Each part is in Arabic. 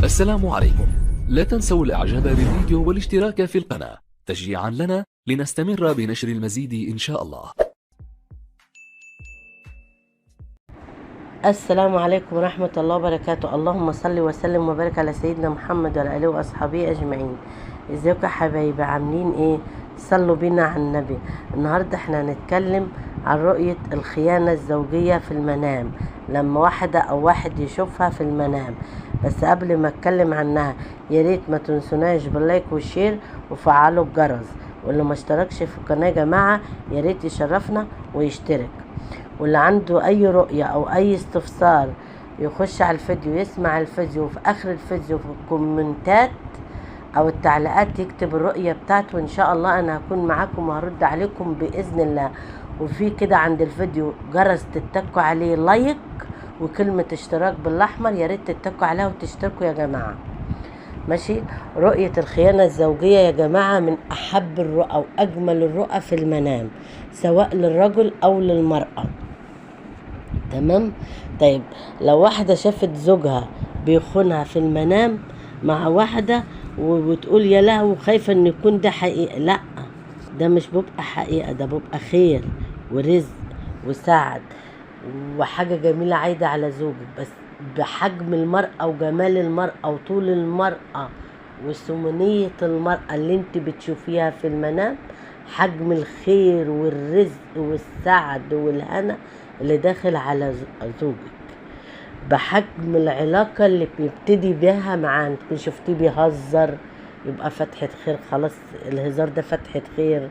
السلام عليكم. لا تنسوا الاعجاب بالفيديو والاشتراك في القناة تشجيعا لنا لنستمر بنشر المزيد ان شاء الله. السلام عليكم ورحمة الله وبركاته. اللهم صل وسلم وبارك على سيدنا محمد وعلى آله وأصحابه أجمعين. ازيكم يا حبايبي، عاملين ايه؟ صلوا بينا على النبي. النهاردة احنا هنتكلم عن رؤية الخيانة الزوجية في المنام، لما واحدة أو واحد يشوفها في المنام. بس قبل ما اتكلم عنها ياريت ما تنسوناش باللايك والشير وفعلوا الجرس، واللي ما اشتركش في القناة يا جماعة ياريت يشرفنا ويشترك. واللي عنده اي رؤية او اي استفسار يخش على الفيديو يسمع الفيديو، وفي اخر الفيديو في الكومنتات او التعليقات يكتب الرؤية بتاعته، وان شاء الله انا هكون معاكم وهرد عليكم باذن الله. وفي كده عند الفيديو جرس تتكوا عليه لايك وكلمة اشتراك بالاحمر، يا ريت تتكوا عليها وتشتركوا يا جماعة. ماشي. رؤية الخيانة الزوجية يا جماعة من احب الرؤى واجمل الرؤى في المنام، سواء للرجل او للمرأة. تمام. طيب لو واحدة شافت زوجها بيخونها في المنام مع واحدة وبتقول يا لهوي خايفة ان يكون ده حقيقة، لا، ده مش بيبقى حقيقة، ده بيبقى خير ورزق وسعد وحاجة جميلة عايدة على زوجك. بس بحجم المرأة وجمال المرأة وطول المرأة وسمنية المرأة اللي انت بتشوفيها في المنام، حجم الخير والرزق والسعد والهنا اللي داخل على زوجك، بحجم العلاقة اللي بيبتدي بيها معاه. تكون شفتيه بيهزر يبقى فتحة خير، خلاص الهزار ده فتحة خير.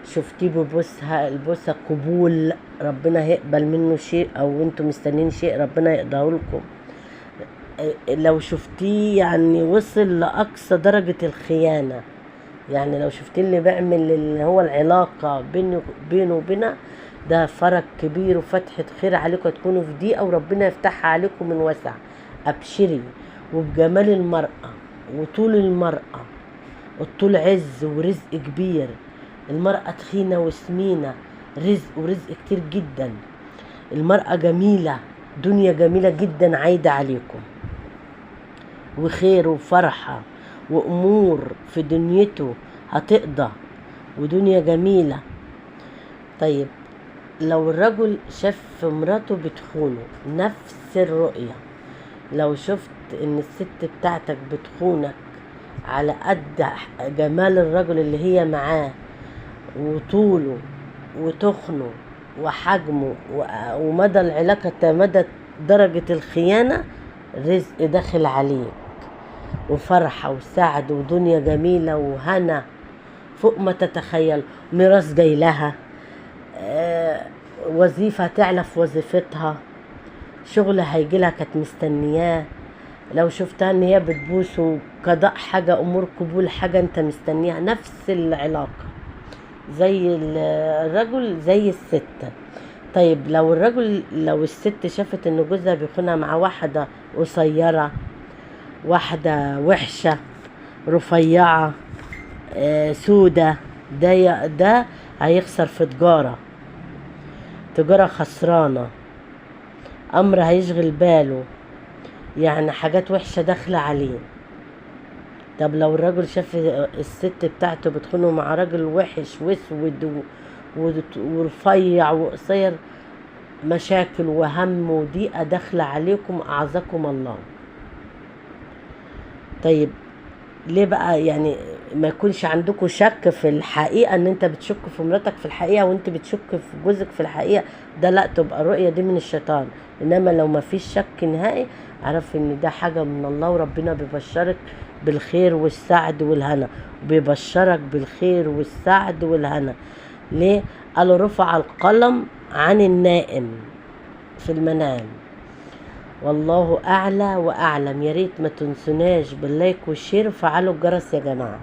شفتيه ببوسها، البوسة قبول، ربنا هيقبل منه شيء، او انتوا مستنين شيء ربنا يقضيه لكم. لو شفتيه يعني وصل لأقصى درجة الخيانة، يعني لو شفتيه اللي بيعمل اللي هو العلاقة بينه وبينها، ده فرق كبير وفتحة خير عليكم، تكونوا في دقيقة وربنا يفتحها عليكم من وسع. أبشري. وبجمال المرأة وطول المرأة، الطول عز ورزق كبير. المرأة تخينة وسمينة، رزق ورزق كتير جدا. المرأة جميلة، دنيا جميلة جدا عايدة عليكم، وخير وفرحة وأمور في دنيته هتقضى، ودنيا جميلة. طيب لو الرجل شاف مراته بتخونه، نفس الرؤية. لو شفت ان الست بتاعتك بتخونك على قد جمال الرجل اللي هي معاه وطوله وتخنه وحجمه ومدى العلاقة، مدى درجة الخيانة، رزق داخل عليك وفرحة وسعد ودنيا جميلة وهنا فوق ما تتخيل. ميراث جاي لها، وظيفة تعلى في وظيفتها، شغل هيجي لها كانت مستنياه. لو شفتها ان هي بتبوس قضاء حاجة، امور قبول حاجة انت مستنيها، نفس العلاقة زي الرجل زي الست. طيب لو الست شافت ان جوزها بيخونها مع واحدة قصيرة، واحدة وحشة رفيعة سودة، ده هيخسر في تجارة خسرانة، امر هيشغل باله، يعني حاجات وحشة داخلة عليه. طب لو الراجل شاف الست بتاعته بتخونه مع راجل وحش واسود ورفيع وقصير، مشاكل وهم وضيقة داخلة عليكم اعزكم الله. طيب ليه بقى يعني ما يكونش عندكم شك في الحقيقة، ان انت بتشك في مراتك في الحقيقة وانت بتشك في جوزك في الحقيقة، ده لا، تبقى الرؤية دي من الشيطان. انما لو ما فيش شك نهائي، اعرف ان ده حاجة من الله، وربنا بيبشرك بالخير والسعد والهنا، بيبشرك بالخير والسعد والهنا. ليه؟ قالوا رفع القلم عن النائم في المنام، والله اعلى واعلم. يا ريت ما تنسوناش باللايك والشير وفعلوا الجرس يا جماعه.